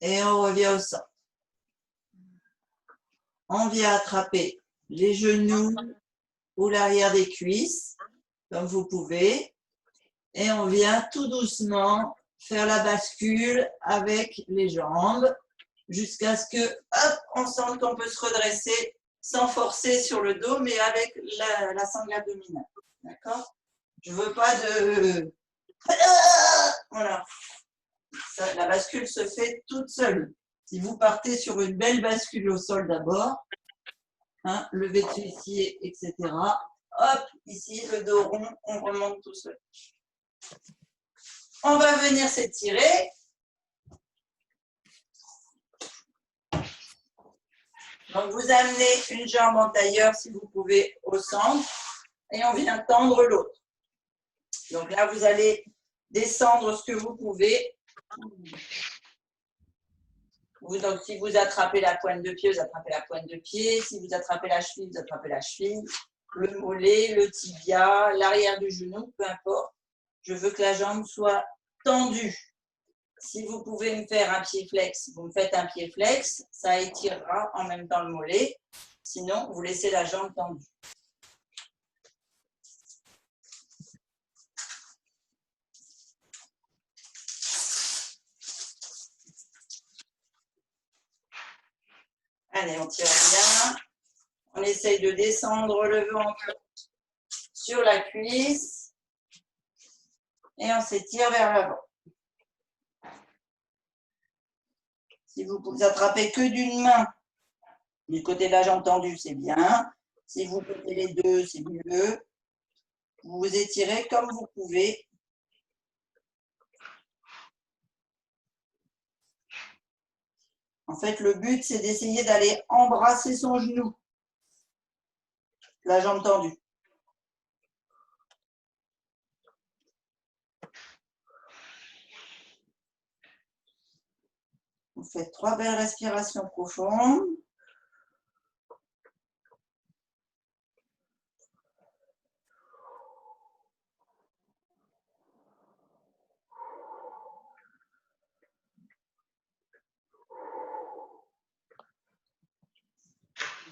et on revient au centre. On vient attraper les genoux ou l'arrière des cuisses, comme vous pouvez, et on vient tout doucement faire la bascule avec les jambes jusqu'à ce que, hop, on sente qu'on peut se redresser sans forcer sur le dos, mais avec la sangle abdominale. D'accord? Je ne veux pas de... Voilà. Ça, la bascule se fait toute seule. Si vous partez sur une belle bascule au sol d'abord, hein, lever de fessier, etc. Hop, ici, le dos rond, on remonte tout seul. On va venir s'étirer. Donc, vous amenez une jambe en tailleur, si vous pouvez, au centre, et on vient tendre l'autre. Donc là, vous allez descendre ce que vous pouvez. Donc, si vous attrapez la pointe de pied, vous attrapez la pointe de pied. Si vous attrapez la cheville, vous attrapez la cheville. Le mollet, le tibia, l'arrière du genou, peu importe. Je veux que la jambe soit tendue. Si vous pouvez me faire un pied flex, vous me faites un pied flex, ça étirera en même temps le mollet. Sinon, vous laissez la jambe tendue. Allez, on tire bien. On essaye de descendre le ventre sur la cuisse. Et on s'étire vers l'avant. Si vous attrapez que d'une main, du côté de la jambe tendue, c'est bien. Si vous mettez les deux, c'est mieux. Vous vous étirez comme vous pouvez. En fait, le but, c'est d'essayer d'aller embrasser son genou. La jambe tendue. Vous faites 3 belles respirations profondes.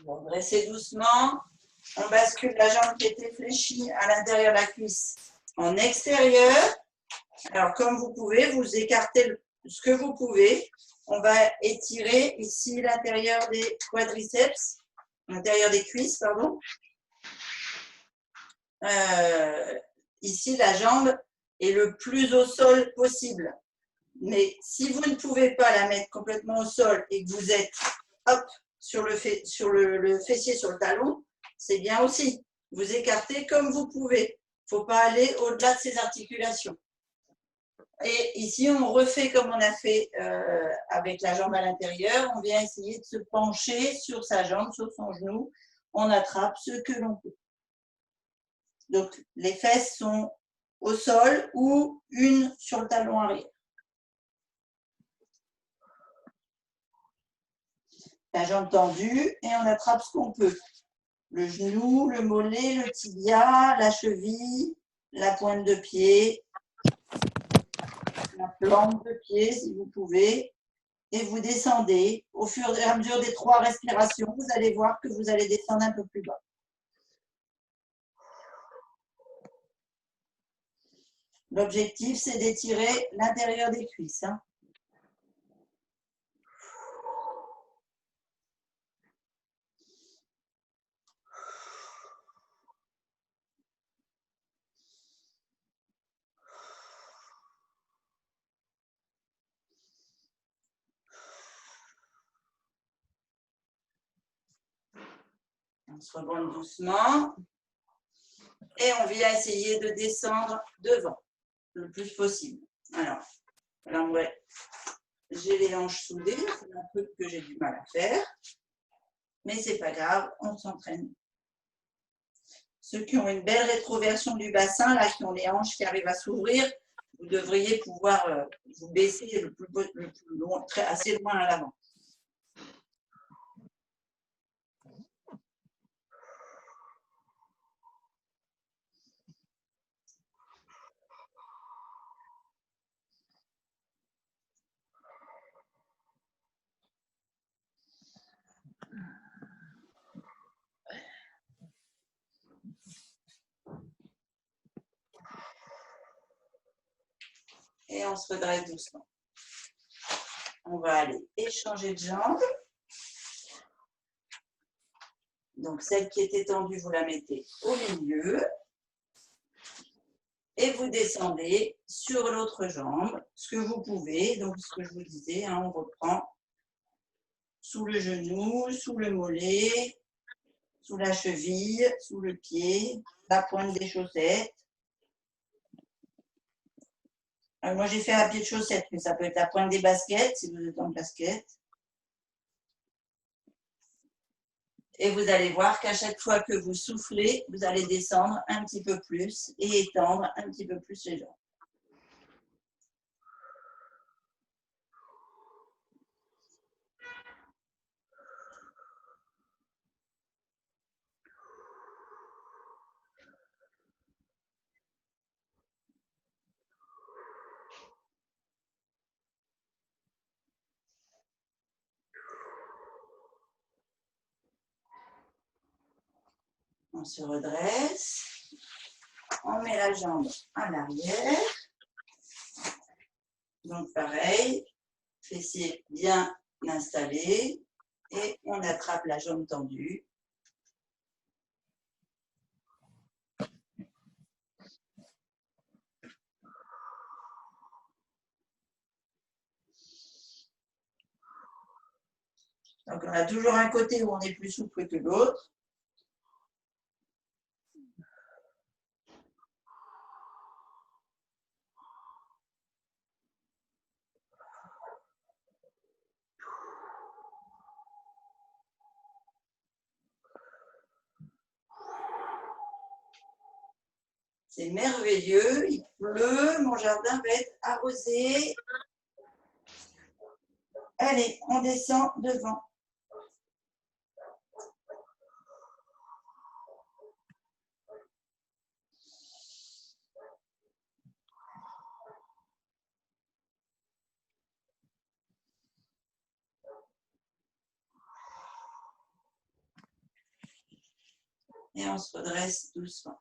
Vous dressez doucement. On bascule la jambe qui était fléchie à l'intérieur de la cuisse en extérieur. Alors, comme vous pouvez, vous écartez ce que vous pouvez. On va étirer ici l'intérieur des quadriceps, l'intérieur des cuisses, pardon. Ici, la jambe est le plus au sol possible. Mais si vous ne pouvez pas la mettre complètement au sol et que vous êtes hop, sur le fessier, sur le talon, c'est bien aussi. Vous écartez comme vous pouvez. Il ne faut pas aller au-delà de ces articulations. Et ici, on refait comme on a fait avec la jambe à l'intérieur. On vient essayer de se pencher sur sa jambe, sur son genou. On attrape ce que l'on peut. Donc, les fesses sont au sol ou une sur le talon arrière. La jambe tendue et on attrape ce qu'on peut. Le genou, le mollet, le tibia, la cheville, la pointe de pied, la plante de pied si vous pouvez. Et vous descendez. Au fur et à mesure des 3 respirations, vous allez voir que vous allez descendre un peu plus bas. L'objectif, c'est d'étirer l'intérieur des cuisses. Hein. On se rebondit doucement. Et on vient essayer de descendre devant le plus possible. Alors ouais, j'ai les hanches soudées, c'est un truc que j'ai du mal à faire. Mais c'est pas grave, on s'entraîne. Ceux qui ont une belle rétroversion du bassin, là, qui ont les hanches qui arrivent à s'ouvrir, vous devriez pouvoir vous baisser le plus loin, assez loin à l'avant. Et on se redresse doucement. On va aller échanger de jambes. Donc, celle qui est étendue, vous la mettez au milieu. Et vous descendez sur l'autre jambe, ce que vous pouvez. Donc, ce que je vous disais, hein, on reprend sous le genou, sous le mollet, sous la cheville, sous le pied, la pointe des chaussettes. Alors, moi, j'ai fait un pied de chaussette, mais ça peut être la pointe des baskets, si vous êtes en basket. Et vous allez voir qu'à chaque fois que vous soufflez, vous allez descendre un petit peu plus et étendre un petit peu plus les jambes. On se redresse, on met la jambe à l'arrière. Donc pareil, fessier bien installé et on attrape la jambe tendue. Donc on a toujours un côté où on est plus souple que l'autre. C'est merveilleux, il pleut, mon jardin va être arrosé. Allez, on descend devant. Et on se redresse doucement.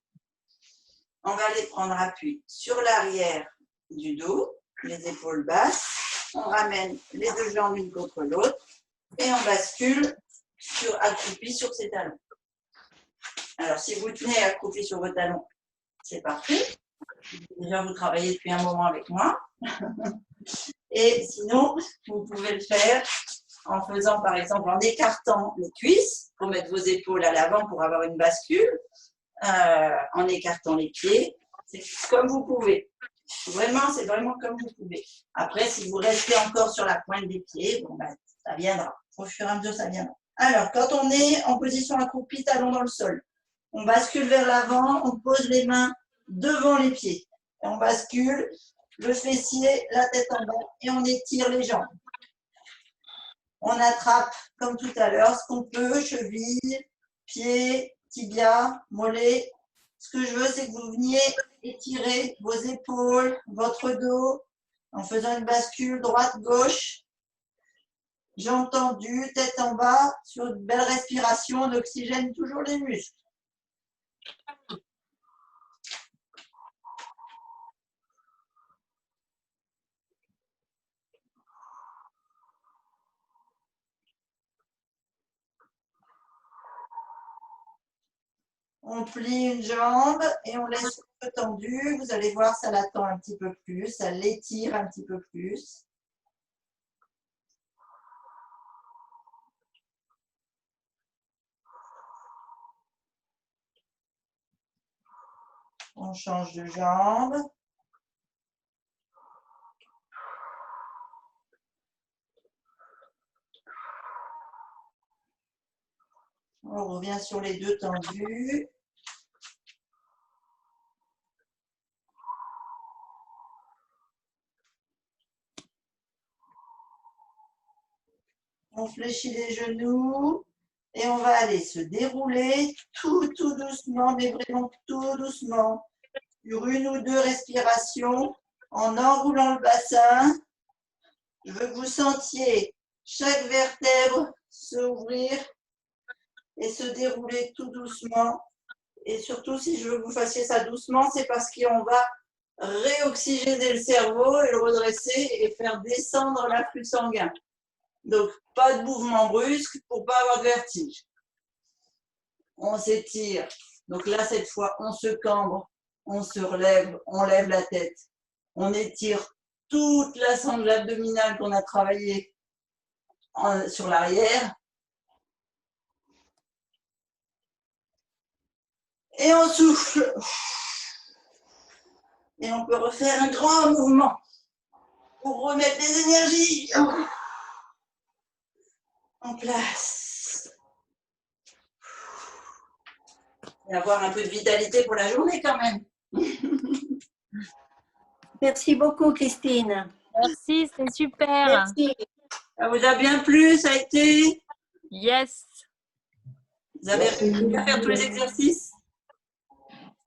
On va aller prendre appui sur l'arrière du dos, les épaules basses. On ramène les deux jambes l'une contre l'autre et on bascule accroupi sur ses talons. Alors, si vous tenez accroupi sur vos talons, c'est parfait. Déjà, vous travaillez depuis un moment avec moi. Et sinon, vous pouvez le faire en faisant, par exemple, en écartant les cuisses pour mettre vos épaules à l'avant pour avoir une bascule. En écartant les pieds, c'est comme vous pouvez. Vraiment, c'est vraiment comme vous pouvez. Après, si vous restez encore sur la pointe des pieds, bon, ben, ça viendra. Au fur et à mesure, ça viendra. Alors, quand on est en position accroupie, talons dans le sol, on bascule vers l'avant, on pose les mains devant les pieds. Et on bascule le fessier, la tête en bas, et on étire les jambes. On attrape, comme tout à l'heure, ce qu'on peut, cheville, pied, tibia, mollet. Ce que je veux, c'est que vous veniez étirer vos épaules, votre dos, en faisant une bascule droite-gauche. Jambes tendues, tête en bas, sur une belle respiration, on oxygène toujours les muscles. On plie une jambe et on laisse un peu tendu. Vous allez voir, ça la tend un petit peu plus, ça l'étire un petit peu plus. On change de jambe. On revient sur les deux tendus. On fléchit les genoux et on va aller se dérouler tout doucement, mais vraiment tout doucement, sur une ou deux respirations, en enroulant le bassin. Je veux que vous sentiez chaque vertèbre s'ouvrir et se dérouler tout doucement. Et surtout, si je veux que vous fassiez ça doucement, c'est parce qu'on va réoxygéner le cerveau et le redresser et faire descendre l'afflux sanguin. Donc, pas de mouvement brusque pour pas avoir de vertige. On s'étire. Donc là, cette fois, on se cambre, on se relève, on lève la tête. On étire toute la sangle abdominale qu'on a travaillée sur l'arrière. Et on souffle. Et on peut refaire un grand mouvement pour remettre les énergies en place. Et avoir un peu de vitalité pour la journée quand même. Merci beaucoup, Christine. Merci, c'est super. Merci. Ça vous a bien plu, ça a été? Yes. Vous avez réussi à faire tous les exercices?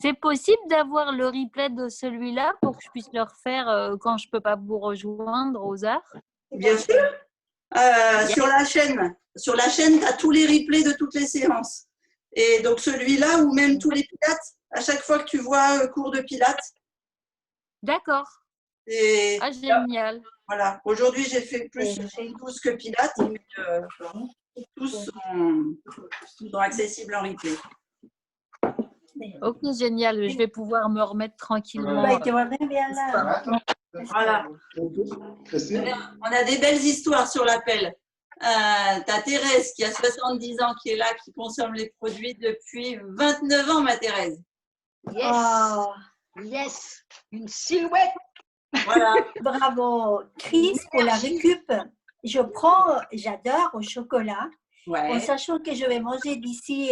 C'est possible d'avoir le replay de celui-là pour que je puisse le refaire quand je ne peux pas vous rejoindre aux heures? Bien sûr. Sur la chaîne, tu as tous les replays de toutes les séances. Et donc celui-là ou même tous les pilates, à chaque fois que tu vois cours de pilates. D'accord. Et Ah, génial. voilà. Aujourd'hui, j'ai fait plus tous que pilates, mais tous sont accessibles en replay. Ok, génial. Je vais pouvoir me remettre tranquillement. Bah, il te voit bien là. Voilà. On a des belles histoires sur l'appel. Tu as Thérèse qui a 70 ans qui est là, qui consomme les produits depuis 29 ans, ma Thérèse. Yes, Oh, yes, une silhouette. Voilà. bravo. Chris, pour la récup, j'adore au chocolat, en Ouais. sachant que je vais manger d'ici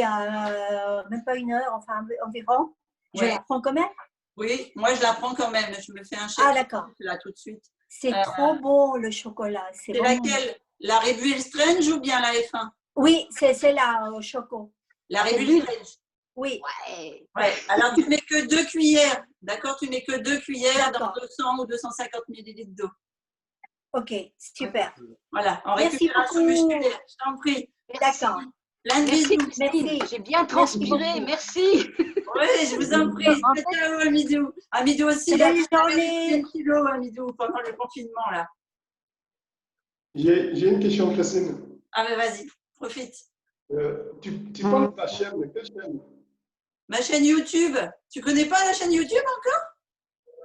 même pas 1 heure, enfin environ. Je Ouais. la prends quand même? Oui, moi je la prends quand même. Je me fais un chèque Ah, d'accord. là tout de suite. C'est trop bon le chocolat. C'est vraiment laquelle? La Red Bull Strange ou bien la F1? bon. Oui, c'est celle-là au choco. La Red C'est Bull lui. Strange. Oui, Ouais. Ouais. Alors tu mets que 2 cuillères. D'accord? Tu mets que 2 cuillères dans D'accord. 200 ou 250 millilitres d'eau. ok, super. Voilà. En Merci récupération beaucoup. musculaire. Je t'en prie. D'accord. Plein de Merci bisous. Christine, Merci. j'ai bien transpiré, merci. Oui, je vous en prie. En fait- Ciao, Amidou. Amidou aussi, il a Belle journée. 1 kilo, Amidou, pendant le confinement, là. J'ai une question, Christine. Ah, mais vas-y, profite. Tu parles de ta chaîne, mais quelle chaîne? Ma chaîne YouTube. Tu connais pas la chaîne YouTube encore?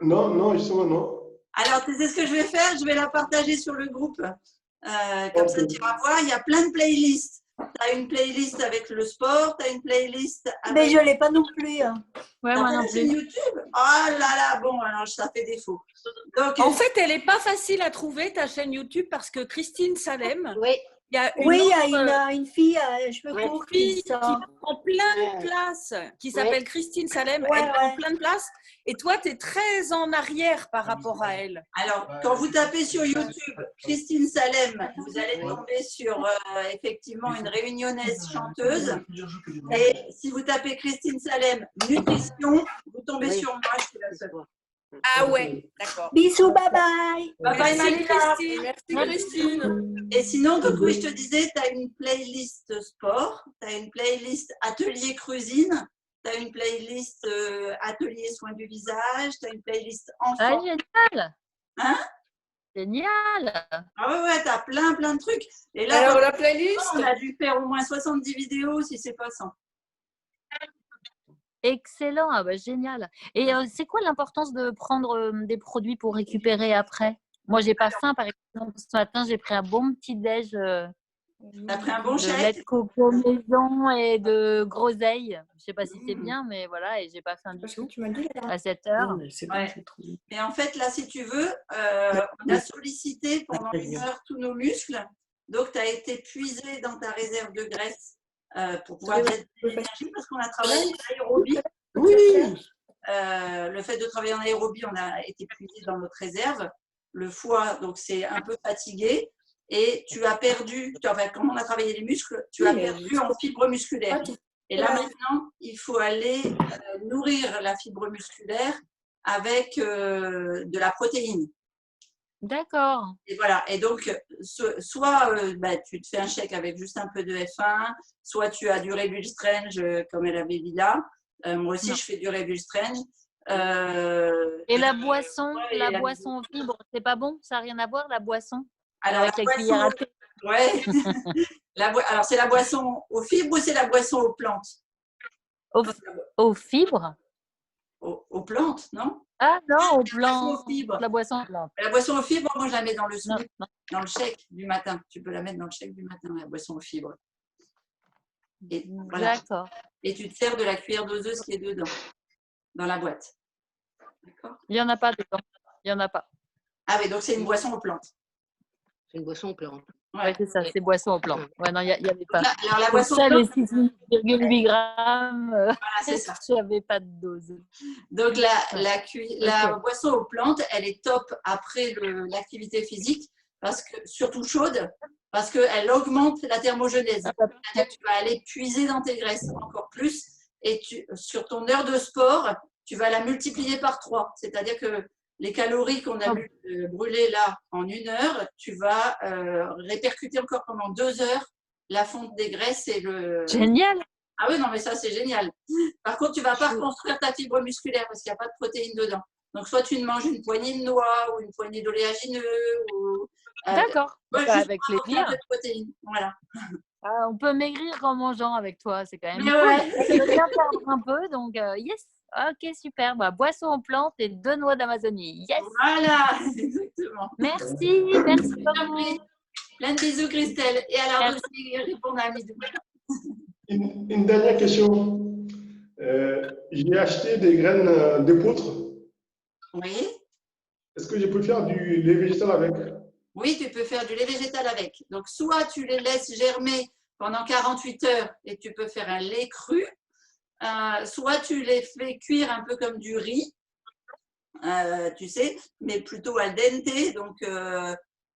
Non, non, justement, non. Alors, tu sais ce que je vais faire? Je vais la partager sur le groupe. Comme ça, tu vas voir, il y a plein de playlists. Tu as une playlist avec le sport, tu as une playlist avec… Mais je ne l'ai pas non plus. hein. Ouais, T'as moi pas non la chaîne plus. YouTube? Oh là là, bon, alors ça fait défaut. Donc, En fait, elle n'est pas facile à trouver, ta chaîne YouTube, parce que Christine Salem, Oui, il y a Oui, il y autre, a une fille à cheveux Ouais. courts qui fille qui sort. prend plein de place, qui s'appelle Christine Salem. Ouais, Elle prend ouais. plein de place. Et toi, tu es très en arrière par rapport à elle. alors, quand vous tapez sur YouTube Christine Salem, vous allez tomber sur effectivement une réunionnaise chanteuse. Et si vous tapez Christine Salem nutrition, vous tombez Oui. sur moi, je suis la seule. Ah ouais, d'accord. Bisous, bye bye. Bye bye, Merci Malika. Christine. Merci Christine. Et sinon, donc oui, je te disais, tu as une playlist sport, tu as une playlist atelier cuisine, tu as une playlist atelier soins du visage, tu as une playlist Ah, enfant. génial. Hein? Génial. Ah ouais, tu as plein de trucs. Et là, Alors, dans la playlist, on a dû faire au moins 70 vidéos, si c'est pas 100. Excellent. Ah bah, génial. Et c'est quoi l'importance de prendre des produits pour récupérer après? Moi, j'ai pas faim, par exemple. Ce matin, j'ai pris un bon petit déj T'as pris un bon de lait chèque? de coco maison et de groseille. Je sais pas si c'est bien, mais voilà, et j'ai pas faim du tout à 7 heures. Ouais. Et en fait, là, si tu veux, on a sollicité pendant 1 heure tous nos muscles. Donc, tu as été puisé dans ta réserve de graisse pour pouvoir mettre de l'énergie parce qu'on a travaillé en aérobie. oui. Le fait de travailler en aérobie, on a été puisé dans notre réserve. Le foie, donc, c'est un peu fatigué. Et tu as perdu, enfin, comme on a travaillé les muscles, tu as perdu en fibre musculaire. Et là, maintenant, il faut aller nourrir la fibre musculaire avec de la protéine. D'accord. Et voilà. Et donc, soit tu te fais un chèque avec juste un peu de F1, soit tu as du Red Bull Strange comme elle avait dit là. Moi aussi, Non. je fais du Red Bull Strange. Et la boisson, et la boisson aux fibres, c'est pas bon? Ça n'a rien à voir, la boisson? Alors, Avec la la cuillère à boisson, thé. ouais. Alors, c'est la boisson aux fibres ou c'est la boisson aux plantes? Aux fibres? Aux plantes, non? Ah non, aux La boisson aux plantes. fibres. La boisson aux plantes. La boisson aux fibres, moi, je la mets dans le Non, smoothie, non. dans le shake du matin. Tu peux la mettre dans le shake du matin, la boisson aux fibres. Et, voilà. D'accord. Et tu te sers de la cuillère doseuse qui est dedans, dans la boîte. D'accord? Il n'y en a pas dedans. Il n'y en a pas. Ah oui, donc c'est une boisson aux plantes. C'est une boisson plante. Ouais, c'est ça, c'est boisson aux plantes. Ouais, non, il n'y avait pas. Alors, la Pour boisson ça, les aux plantes, 6,8 grammes, voilà, c'est ça. je n'avais pas de dose. Donc, la boisson aux plantes, elle est top après l'activité physique, surtout chaude, parce qu'elle augmente la thermogenèse. C'est-à-dire que tu vas aller puiser dans tes graisses encore plus, et sur ton heure de sport, tu vas la multiplier par 3. C'est-à-dire que les calories qu'on a brûlées là en 1 heure, tu vas répercuter encore pendant 2 heures la fonte des graisses et le… Génial. Ah oui, non, mais ça, c'est génial. Par contre, tu ne vas pas reconstruire ta fibre musculaire parce qu'il n'y a pas de protéines dedans. Donc, soit tu manges une poignée de noix ou une poignée d'oléagineux. D'accord. Ouais, Bah, juste avec pour avoir plaisir. un peu de protéines. Voilà. Ah, on peut maigrir en mangeant avec toi, c'est quand même Mais cool. ouais. Je veux bien perdre un peu, donc yes. Ok, super. Bah, boisson aux plantes et 2 noix d'Amazonie. Yes. Voilà, exactement. Merci, merci beaucoup. Plein de bisous, Christelle. Et alors, aussi, répondre à Midou. Une dernière question. J'ai acheté des graines d'épeautre. Oui. Est-ce que je peux faire du lait végétal avec? Oui, tu peux faire du lait végétal avec. Donc, soit tu les laisses germer pendant 48 heures et tu peux faire un lait cru, soit tu les fais cuire un peu comme du riz, tu sais, mais plutôt al dente, donc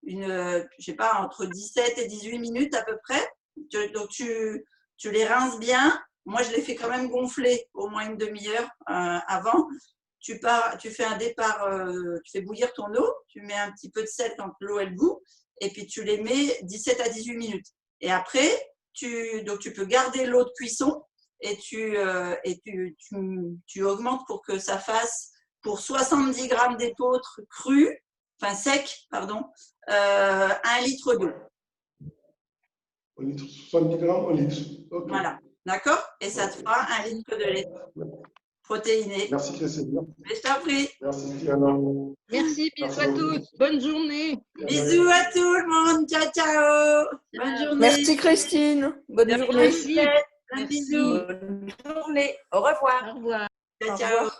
je sais pas, entre 17 et 18 minutes à peu près. Donc, tu les rinces bien. Moi, je les fais quand même gonfler au moins une demi-heure avant. Tu fais un départ, tu fais bouillir ton eau, tu mets un petit peu de sel quand l'eau elle bout, et puis tu les mets 17 à 18 minutes. Et après, donc tu peux garder l'eau de cuisson et tu augmentes pour que ça fasse pour 70 grammes d'épeautre cru, enfin sec, pardon, 1 litre d'eau. 1 litre, 70 grammes, 1 litre. Okay. Voilà, d'accord? Et ça te fera 1 litre de lait protéiné. Merci Christine. Mais je t'en prie. Merci Diana. Merci, bisous à tous. Bonne journée. Bisous à tout le monde. Ciao, ciao. Bonne journée. Merci Christine. Bonne journée. Merci. Plein de bisous. Bonne journée. Au revoir. Au revoir. Ciao, ciao.